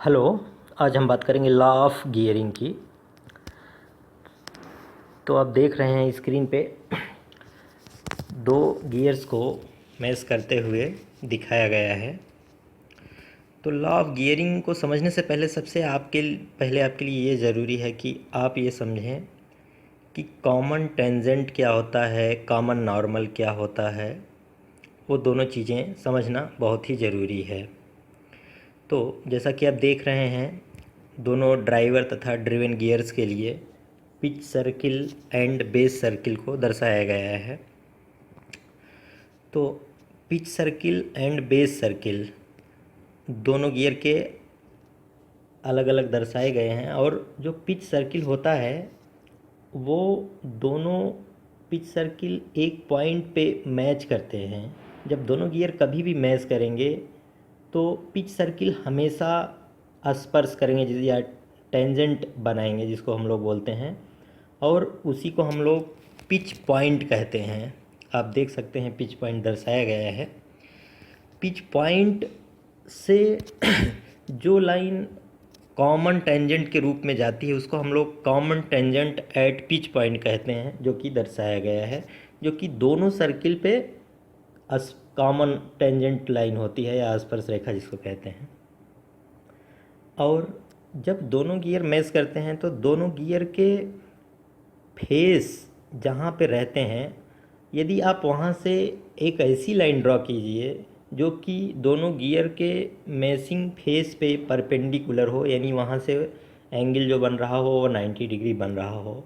Hello. आज हम बात करेंगे लॉ ऑफ गियरिंग की। तो आप देख रहे हैं स्क्रीन पे दो गियर्स को मैश करते हुए दिखाया गया है। तो लॉ ऑफ गियरिंग को समझने से पहले आपके लिए ये ज़रूरी है कि आप ये समझें कि कॉमन टेंजेंट क्या होता है, कॉमन नॉर्मल क्या होता है। वो दोनों चीज़ें समझना बहुत ही ज़रूरी है। तो जैसा कि आप देख रहे हैं, दोनों ड्राइवर तथा ड्रिवन गियर्स के लिए pitch circle and base circle को दर्शाया गया है। तो pitch circle and base circle दोनों गियर के अलग अलग दर्शाए गए हैं। और जो पिच सर्किल होता है वो दोनों पिच सर्किल एक पॉइंट पे मैच करते हैं। जब दोनों गियर कभी भी मैच करेंगे तो पिच सर्किल हमेशा स्पर्श करेंगे या टेंजेंट बनाएंगे, जिसको हम लोग बोलते हैं, और उसी को हम लोग पिच पॉइंट कहते हैं। आप देख सकते हैं पिच पॉइंट दर्शाया गया है। पिच पॉइंट से जो लाइन कॉमन टेंजेंट के रूप में जाती है उसको हम लोग common tangent at pitch point कहते हैं, जो कि दर्शाया गया है, जो कि दोनों सर्किल पे कॉमन टेंजेंट लाइन होती है या स्पर्श रेखा जिसको कहते हैं। और जब दोनों गियर मैच करते हैं तो दोनों गियर के फेस जहाँ पे रहते हैं, यदि आप वहाँ से एक ऐसी लाइन ड्रॉ कीजिए जो कि दोनों गियर के मैचिंग फेस पे परपेंडिकुलर हो, यानी वहाँ से एंगल जो बन रहा हो वो 90 डिग्री बन रहा हो,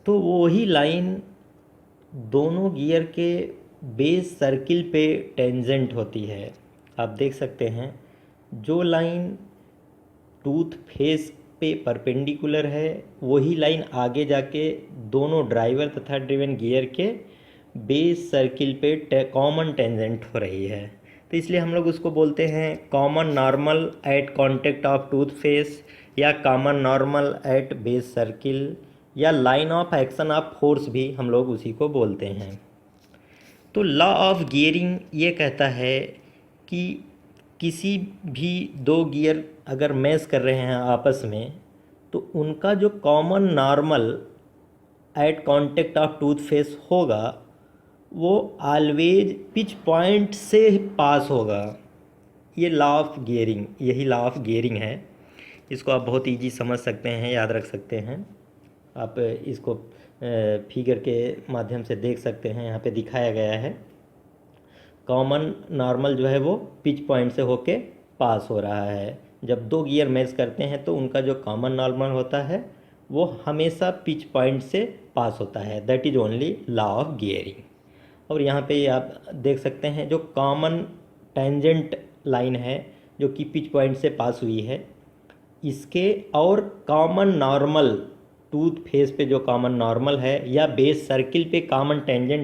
तो वही लाइन दोनों गियर के बेस सर्किल पे टेंजेंट होती है। आप देख सकते हैं जो लाइन टूथ फेस पे परपेंडिकुलर है वही लाइन आगे जाके दोनों ड्राइवर तथा ड्रिवन गियर के बेस सर्किल पे कॉमन टेंजेंट हो रही है। तो इसलिए हम लोग उसको बोलते हैं common normal at contact of tooth face, या common normal at base circle, या line of action of force भी हम लोग उसी को बोलते हैं। तो लॉ ऑफ गियरिंग ये कहता है कि किसी भी दो गियर अगर मैच कर रहे हैं आपस में, तो उनका जो common normal at contact of tooth face होगा वो ऑलवेज पिच पॉइंट से पास होगा। ये लॉ ऑफ गियरिंग, यही लॉ ऑफ गियरिंग है। इसको आप बहुत इजी समझ सकते हैं, याद रख सकते हैं। आप इसको फिगर के माध्यम से देख सकते हैं, यहाँ पे दिखाया गया है। कॉमन नॉर्मल जो है वो पिच पॉइंट से होके पास हो रहा है। जब दो गियर मैच करते हैं तो उनका जो कॉमन नॉर्मल होता है वो हमेशा पिच पॉइंट से पास होता है। That is only law of gearing. और यहाँ पे आप देख सकते हैं जो कॉमन टेंजेंट लाइन है जो कि पिच पॉइंट से पास हुई है, इसके और कॉमन नॉर्मल टूथ फेस पे जो कॉमन नॉर्मल है या बेस सर्किल पे कॉमन टेंजेंट